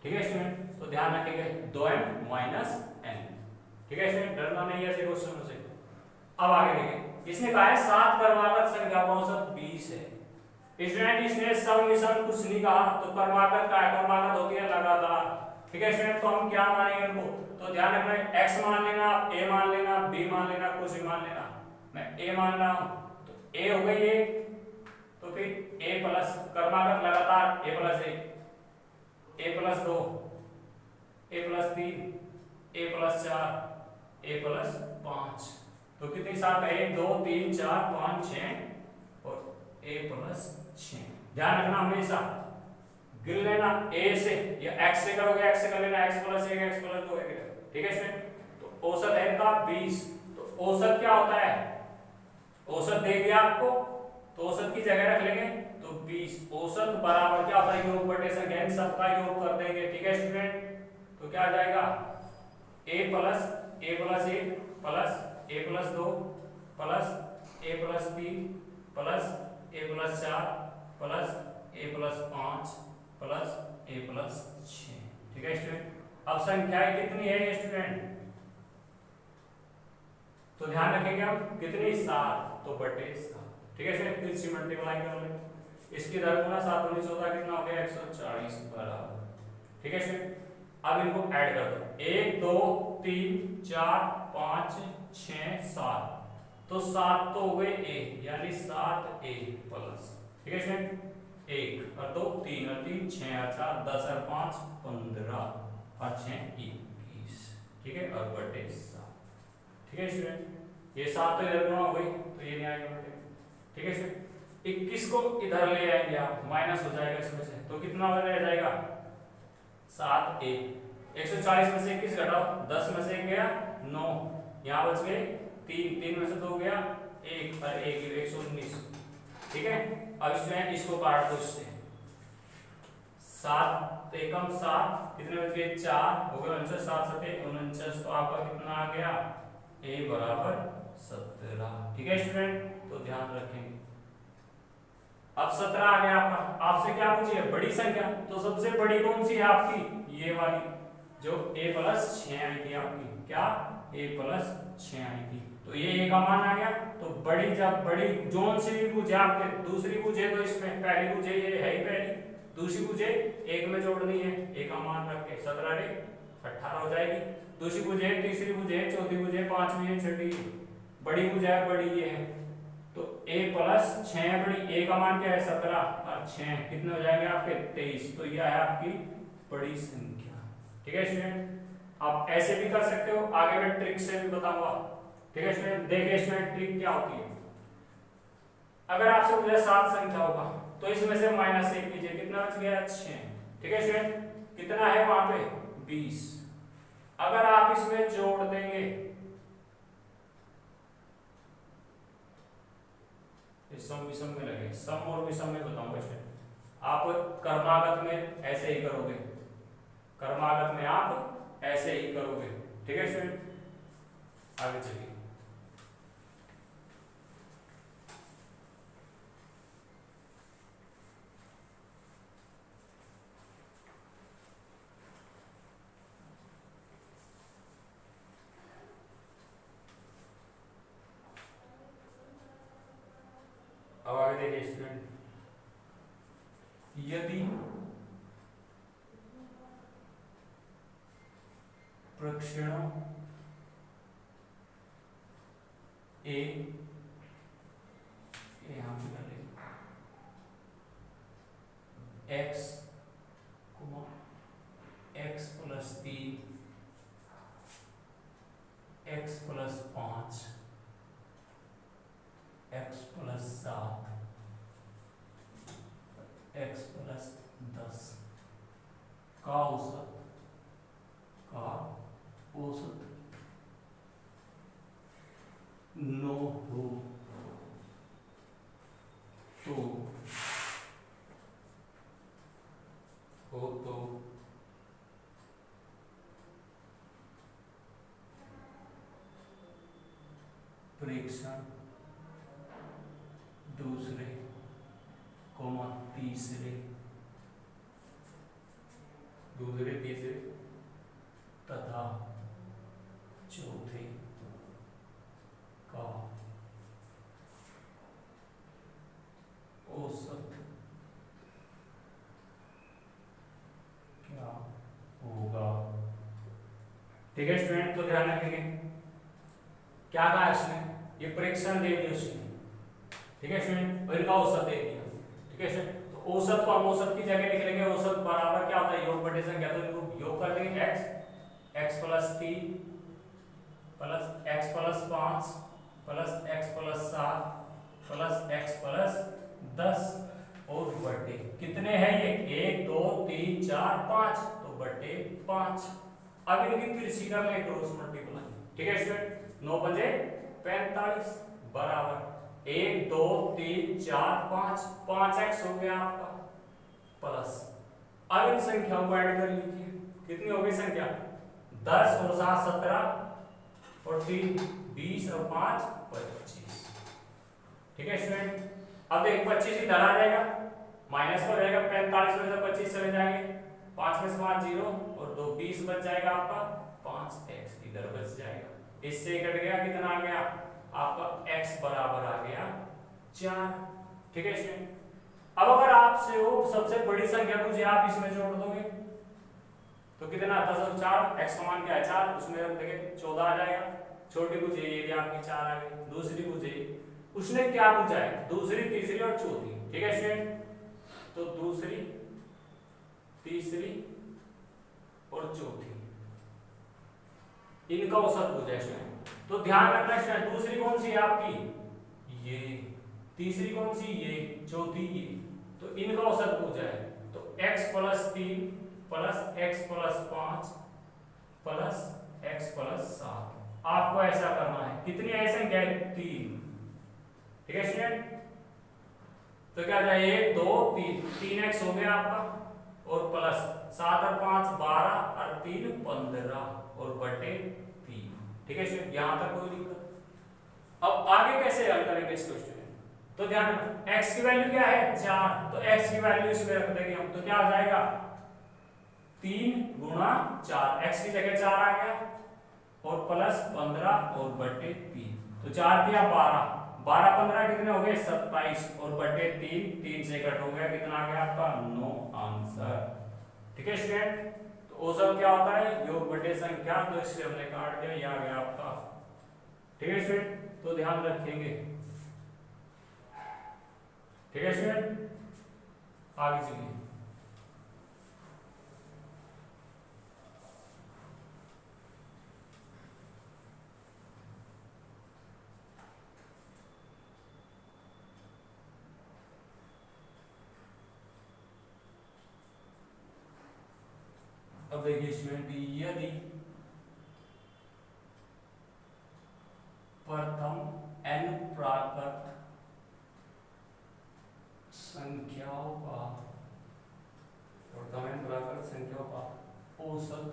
ठीक है स्टूडेंट, तो ध्यान रखिएगा 2m माइनस n। ठीक है स्टूडेंट, डरना नहीं है ऐसे क्वेश्चन से। अब आगे देखिए, इसने कहा है सात क्रमागत संख्या का औसत 20 है। स्टूडेंट इसने सम विषम कुछ नहीं कहा, तो क्रमागत का है, क्रमागत होती है लगातार। ठीक है स्टूडेंट, तो हम क्या मानेंगे इनको, तो ध्यान रखना x मान लेना, a मान लेना, b मान लेना, कुछ भी मान लेना। मैं a मान रहा हूं तो a हो गई एक, तो फिर a प्लस क्रमागत लगातार a प्लस एक, a प्लस दो, a प्लस तीन, a प्लस चार, a प्लस पांच, तो कितनी सात है 1 2 3 4 5 6 और a प्लस 6। ध्यान रखना हमेशा गिन लेना a से, या x से करोगे x से कर लेना, x प्लस 1 x प्लस 2 ठीक है स्टूडेंट। तो औसत है इनका 20, तो औसत क्या होता है, औसत दे दिया आपको तो औसत की जगह रख लेंगे तो 20, औसत बराबर क्या होता है योग बटे संख्या, इन सबका योग कर देंगे। ठीक है स्टूडेंट, तो क्या आ जाएगा a plus 1 plus a plus 2 plus a plus 3 plus a plus 4 plus a plus 5 plus a plus 6। ठीक है स्टूडेंट, अब संख्याएं कितनी है ये स्टूडेंट, तो ध्यान रखेंगे हम कितनी 7, तो बटे 7। ठीक है स्टूडेंट, फिर से मल्टीप्लाई कर लें, इसकी दर गुना 7 दूनी 14 कितना हो गया 140 बराबर। ठीक है स्टूडेंट, अब इनको ऐड कर दो, 1 2 3 4 5 6 7, तो 7 तो हो गए a, यानी 7a प्लस। ठीक है स्टूडेंट, 1 और 2 3 और 3 6 और 4 10 और 5 15 और 6 21। ठीक है, और बटे 7। ठीक है स्टूडेंट, ये 7 तो इधर गुणा हो गई, तो ये नहीं आएगा बटे। ठीक है स्टूडेंट, 21 को इधर ले आएंगे आप, माइनस हो जाएगा इसमें से, तो कितना रह जाएगा 7a। 140 में से 21 घटाओ, 10 में से 1 गया 9, यहाँ बच गए 3, 3 में से 2 गया 1 और 1 119। ठीक है, अब स्टूडेंट इसको काट दो इससे, 7 एकम 7, कितने बच गए 4 हो गए 49, 7 7 49, तो आपका कितना आ गया a बराबर 17। ठीक है स्टूडेंट, तो ध्यान रखेंगे। अब 17 आ गया आपका, आपसे क्या पूछिए बड़ी संख्या, तो सबसे बड़ी कौन सी है आपकी, ये वाली जो a प्लस 6 आई थी आपकी, क्या a प्लस 6 आई थी, तो ये a का मान आ गया। तो बड़ी, जब बड़ी जोन से भी पूछे आपके, दूसरी पूछे तो इसमें पहली पूछे ये है ही पहली, दूसरी पूछे एक में जोड़नी है, a का मान रख के 17 रे 18 हो जाएगी, दूसरी पूछे तीसरी पूछे चौथी पूछे पांचवी है छठी, बड़ी पूछे बड़ी ये है, तो a प्लस 6 बड़ी, a का मान क्या है 17 और 6 कितने हो जाएंगे आपके 23, तो यह है आपकी बड़ी संख्या। ठीक है स्टूडेंट, आप ऐसे भी कर सकते हो, आगे मैं ट्रिक से भी बताऊंगा। ठीक है स्टूडेंट, देखिए स्टूडेंट ट्रिक क्या होती है। अगर आपसे मुझे 7 संख्या होगा, तो इसमें से -1 कीजिए, कितना बच गया 6। ठीक है स्टूडेंट, कितना है वहां पे 20। अगर आप इसमें जोड़ देंगे, सम विषम में लगे, सम और विषम में बताऊंगा स्टूडेंट। आप कर्मागत में ऐसे ही करोगे, कर्मागत में आप ऐसे ही करोगे। ठीक है स्टूडेंट, आगे चलिए। अब आगे देखिए स्टूडेंट, यदि प्रक्षेणों a यहां पे डालेंगे x x plus 3 x plus 5 x plus 7 x plus 10 का औसत नो हो तो परीक्षण दूसरे तीसरे तथा चौथे का औसत क्या होगा। ठीक है स्टूडेंट, तो ध्यान रखेंगे क्या कहा इसने, ये परीक्षण दे दिया उसने। ठीक है स्टूडेंट, और इनका औसत दे दिया। ठीक है स्टूडेंट, तो औसत को हम औसत की जगह लिख लेंगे, औसत बराबर क्या होता है योग बटे संख्या, तो इनको योग कर लेंगे x plus 3 plus x plus 5 plus x plus 7 plus x plus 10 और बटे कितने हैं ये 1 2 3 4 5, तो बटे 5। अब इनकी फिर से कर लें क्रॉस मल्टीप्लाई। ठीक है स्टूडेंट, 9 बजे 45 बराबर 1 2 3 4 5, 5x हो गया आपका प्लस। अब इन संख्याओं को ऐड कर लीजिए, कितनी हो गई संख्या 10 और 7 17 और 3 20 और 5 25। ठीक है स्टूडेंट, अब देखो 25 इधर आ जाएगा, माइनस हो जाएगा, 45 में से 25 चले जाएंगे 5 में से 5 0 और 2 20 बच जाएगा आपका, 5x इधर बच जाएगा। इससे कट गया, कितना आ गया आपका x बराबर आ गया 4। ठीक है स्टूडेंट, अब अगर आपसे वो सबसे बड़ी संख्या पूछे, आप इसमें जोड़ दोगे तो कितना आता है, 4, x का मान क्या है 4, उसमें रख देंगे 14 आ जाएगा। छोटी पूछे ये भी आपकी 4 आ गई। दूसरी पूछे, उसने क्या पूछा है, दूसरी तीसरी और चौथी। ठीक है स्टूडेंट, तो दूसरी तीसरी और चौथी इनका औसत पूछा है स्टूडेंट। तो ध्यान रखना स्टूडेंट, दूसरी कौन सी है आपकी ये, तीसरी कौन सी ये, चौथी ये, तो इनका औसत पूछा है। तो x plus 3 plus x plus 5 plus x plus 7, आपको ऐसा करना है। कितनी है संख्या है 3। ठीक है स्टूडेंट, तो क्या जाए 1 2 3, 3x हो गया आपका और प्लस 7 और 5 12 और 3 15 और बटे 3। ठीक है स्टूडेंट, यहां तक कोई दिक्कत। अब आगे कैसे हल करेंगे इस क्वेश्चन, तो ध्यान रखना x की वैल्यू क्या है 4, तो x की वैल्यू इसमें रख देंगे हम, तो क्या आ जाएगा 3 गुणा 4, x की जगह 4 आ गया और प्लस 15 और बटे 3, तो 4 दिया 12, 12 15 कितने हो गए 27 और बटे 3, 3 से कट हो गया, कितना आ गया आपका 9 आंसर। ठीक है स्टूडेंट, तो औसत क्या होता है योग बटे संख्या, तो इससे हमने काट दिया, ये आ गया आपका। ठीक है स्टूडेंट, तो ध्यान रखेंगे। ठीक है स्टूडेंट, आगे चलिए। अब देखिए स्टूडेंट, यदि प्रथम n प्राकृत संख्याओं का, प्रथम n प्राकृत संख्याओं का औसत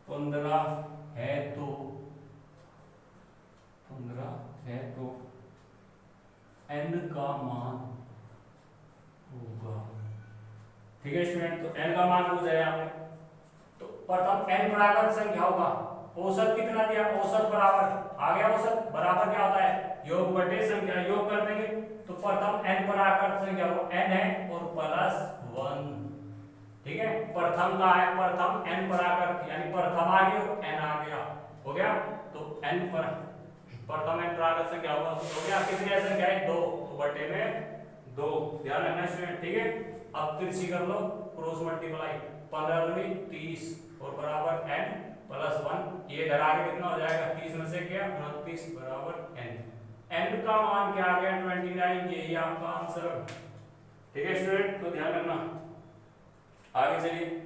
15 है, तो 15 है तो n का मान होगा। ठीक है स्टूडेंट, तो n का मान हो जाए आपने, तो प्रथम n प्राकृत संख्याओं का औसत कितना दिया, औसत बराबर आ गया, औसत बराबर क्या होता है योग बटे संख्या, योग कर देंगे तो प्रथम n प्राकृत संख्या को n है और प्लस 1। ठीक है, प्रथम का है, प्रथम n प्राकृत यानी प्रथम आ गया और n आ गया, हो गया, तो n पर प्रथम n प्राकृत संख्या होगा, हो गया, कितनी संख्या है 2, तो बटे में 2, ध्यान रखना स्टूडेंट। ठीक है, अब तिरछी कर लो, क्रॉस मल्टीप्लाई, 15 दूनी 30 और बराबर n प्लस 1, ये इधर आगे कितना हो जाएगा 30 में से क्या 29 बराबर n, n का मान क्या आ गया 29, यही आपका आंसर। ठीक है स्टूडेंट, तो ध्यान रखना, आगे चलिए।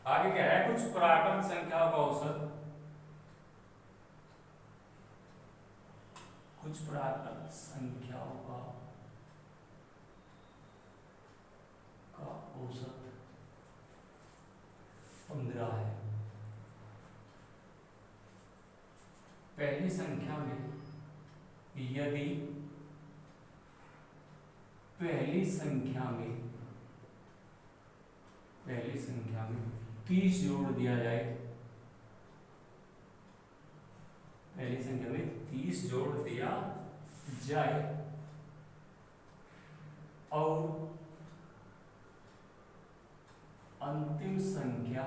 आगे क्या है, कुछ प्राकृत संख्याओं का औसत, कुछ प्राकृत संख्याओं का औसत 15 है। पहली संख्या में यदि पहली संख्या में 30 जोड़ दिया जाए, पहली संख्या में 30 जोड़ दिया जाए और अंतिम संख्या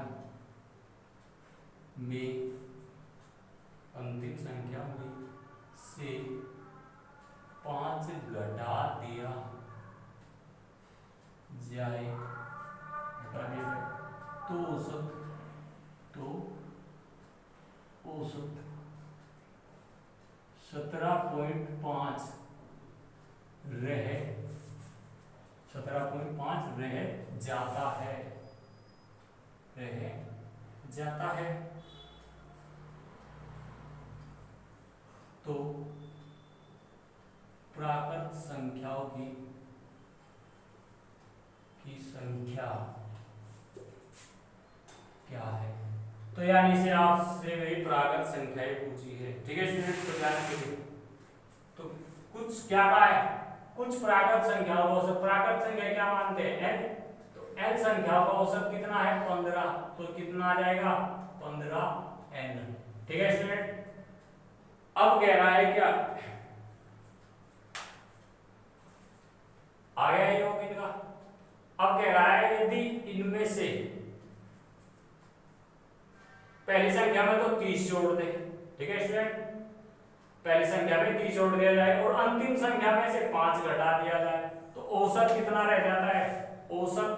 में से 5 घटा दिया जाए, तो औसत 17.5 रह जाता है, तो प्राकृत संख्याओं की संख्या क्या है। तो यानी से आपसे वही प्रागत संख्याएं पूछी है, ठीक है स्टूडेंट। तो ध्यान रखिए, तो कुछ क्या का है, कुछ प्रागत संख्याओं का औसत, प्रागत संख्या क्या मानते हैं n, तो n संख्याओं का औसत कितना है 15, तो कितना आ जाएगा 15n, ठीक है स्टूडेंट। अब कह रहा है क्या, आ गया योग इनका। अब कह रहा है यदि इनमें से पहली संख्या में तो 30 जोड़ दे, ठीक है स्टूडेंट, पहली संख्या में 30 जोड़ दिया जाए और अंतिम संख्या में से 5 घटा दिया जाए, तो औसत कितना रह जाता है, औसत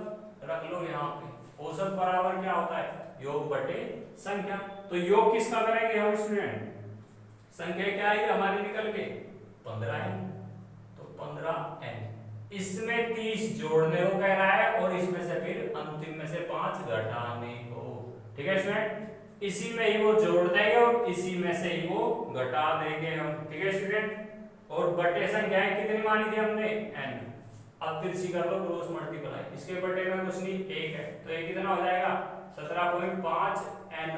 रख लो यहाँ पे, औसत बराबर क्या होता है योग बटे संख्या। तो योग किसका करेंगे हम स्टूडेंट, संख्या क्या है हमारी निकल के 15n, तो 15n, इसमें 30 जोड़ने को कह रहा है और इसमें से फिर अंतिम में से 5 घटाने को, ठीक है स्टूडेंट। इसी में ही वो जोड़ देंगे और इसी में से ही वो घटा देंगे हम, ठीक है स्टूडेंट। और बटे संख्याएं कितनी मानी थी हमने n, अब तिरछी कर लो क्रॉस मल्टीप्लाई, इसके बटे में कुछ नहीं 1 है, तो ये कितना हो जाएगा 17.5n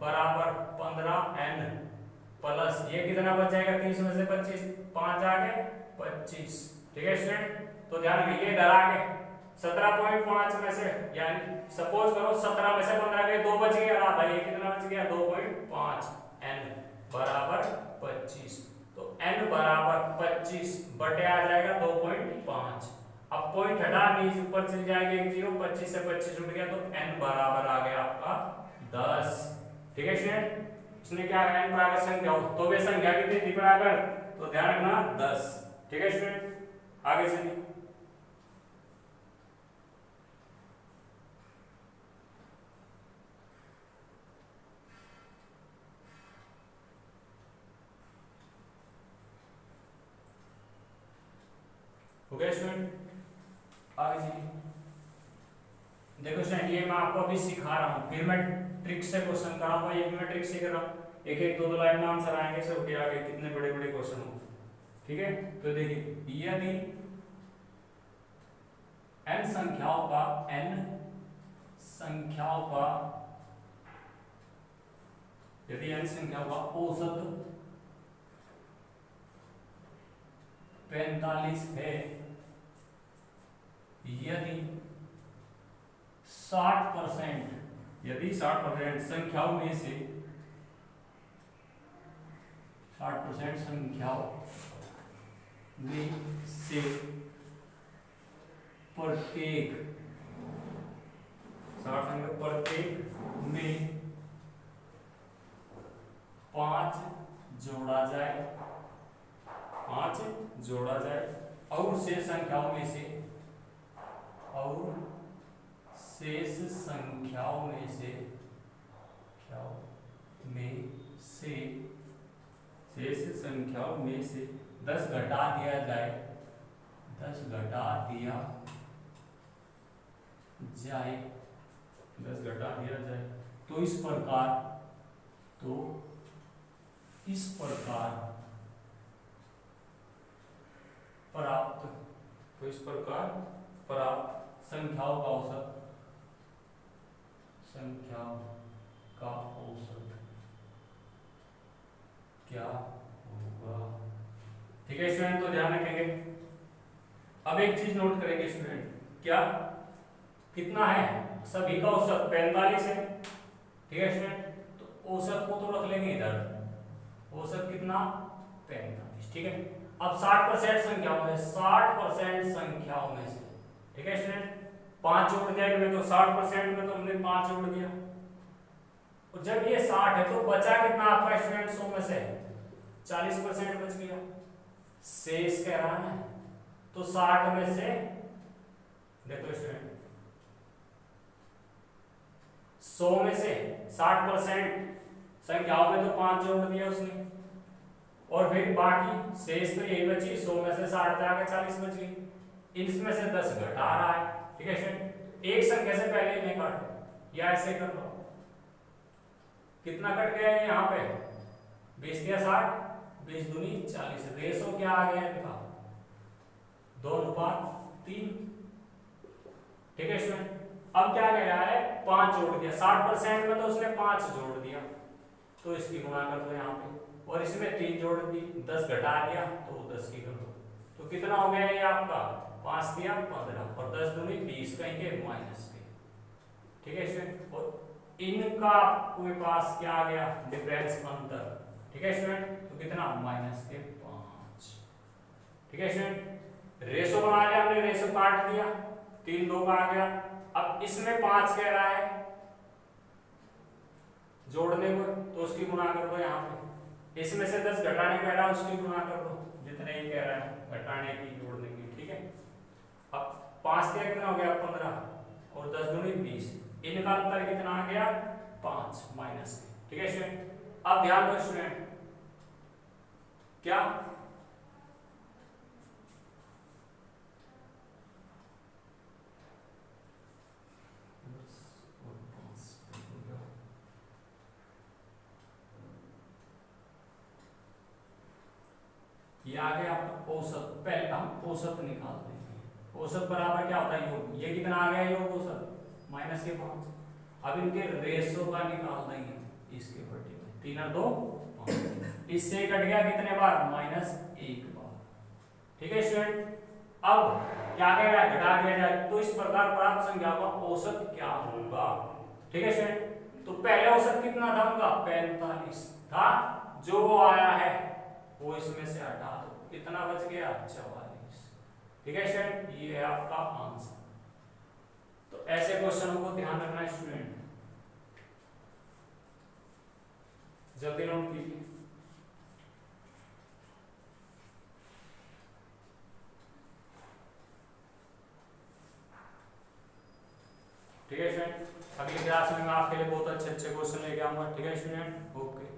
बराबर 15n प्लस ये कितना बच जाएगा 30 में से 25, 5 आ गए 25, ठीक है स्टूडेंट। तो ध्यान रखिए इधर आ गए 17.5 में से, यानी सपोज करो 17 में से 15 गए, 2 बच गए, आधा ये कितना बच गया 2.5, n बराबर 25, तो n बराबर 25 बटे आ जाएगा 2.5। अब पॉइंट हटा नीचे ऊपर चल जाएगा एक जीरो, 25 से 25 उठ गया, तो n बराबर आ गया आपका 10, ठीक है स्टूडेंट। इसने क्या n प्रागत संख्या हो, तो वे संख्या कितनी थी प्रागत, तो ध्यान रखना 10, ठीक है स्टूडेंट। आगे चलिए, हो गया स्टूडेंट। आगे चलिए, देखो स्टूडेंट ये मैं आपको अभी सिखा रहा हूँ, फिर मैं ट्रिक से क्वेश्चन कराऊंगा, ये भी मैं ट्रिक से कर रहा हूँ, एक एक दो दो लाइन में आंसर आएंगे सबके आगे, कितने बड़े बड़े क्वेश्चन हो, ठीक है। तो देखिए यदि n संख्याओं का यदि n संख्याओं का औसत 45 है, यदि 60%, यदि 60% संख्याओं में से 60% संख्याओं में से प्रत्येक में 5 जोड़ा जाए और शेष संख्याओं में से शेष संख्याओं में से 10 घटा दिया जाए, तो इस प्रकार प्राप्त संख्याओं का औसत क्या होगा, ठीक है स्टूडेंट। तो ध्यान रखेंगे, अब एक चीज नोट करेंगे स्टूडेंट, क्या कितना है सभी का औसत 45 है, ठीक है स्टूडेंट। तो औसत को तो रख लेंगे इधर, औसत कितना 45, ठीक है। अब 60% संख्याओं में 60% संख्याओं में से, ठीक है स्टूडेंट, 5 जोड़ दिया कि तो 60% में तो हमने 5 जोड़ दिया, और जब ये 60 है तो बचा कितना आपका स्टूडेंट 100 में से 40% बच गया, शेष कह रहा है, तो 60 में से देखो स्टूडेंट 100 में से 60% संख्याओं में तो 5 जोड़ दिया उसने, और फिर बाकी शेष तो यही बची, 100 में से 60 जाकर 40 बच गई, इसमें से 10 घटा रहा है, ठीक है स्टूडेंट। एक संख्या से पहले नहीं काटो, या ऐसे कर लो, कितना कट गया है यहाँ पे 20 दिया 60, 20 दूनी 40, रेशो क्या आ गया इनका 2:3, ठीक है स्टूडेंट। अब क्या कह रहा है, 5 जोड़ दिया, 60% में तो उसने 5 जोड़ दिया, तो इसकी गुणा कर दो यहाँ पे, और इसमें 3 जोड़ दी, 10 घटा दिया तो 10 की कर दो, तो कितना हो गया ये आपका, 5 दिया 15 और 10 दूनी 20 कहेंगे माइनस के। ठीक है स्टूडेंट, और इनका आपके पास क्या आ गया, डिफरेंस अंतर। ठीक है स्टूडेंट, तो कितना माइनस के 5। ठीक है स्टूडेंट, रेशो बना लिया हमने, रेशो काट दिया, 3 2 का आ गया। अब इसमें 5 कह रहा है जोड़ने को, तो उसकी गुणा कर दो यहाँ पे, इसमें से 10 घटाने कह रहा है, उसकी गुणा कर दो, जितने ही कह रहा है घटाने की जोड़ने की। ठीक है, अब 5 का कितना हो गया 15 और 10 दूनी 20, इनका अंतर कितना आ गया 5 माइनस। ठीक है स्टूडेंट, अब ध्यान दो स्टूडेंट, क्या ये आ गया आपका औसत। पहले हम औसत निकालते हैं, औसत बराबर क्या होता है योग, ये कितना आ गया योग औसत माइनस के 5। अब इनके रेशो का निकाल देंगे, इसके बटे में 3 और 2 5, इससे कट गया कितने बार -1 बार। ठीक है स्टूडेंट, अब क्या कह रहा है, घटा दिया जाए तो इस प्रकार प्राप्त संख्या का औसत क्या होगा। ठीक है स्टूडेंट, तो पहले औसत कितना था उनका 45 था, जो आया है वो इसमें से हटा दो, कितना बच गया 44। ठीक है स्टूडेंट, ये है आपका आंसर। तो ऐसे क्वेश्चनों को ध्यान रखना है स्टूडेंट, जल्दी नोट कीजिए। ठीक है स्टूडेंट, अगली क्लास में मैं आपके लिए बहुत अच्छे अच्छे क्वेश्चन लेके आऊंगा। ठीक है स्टूडेंट, ओके।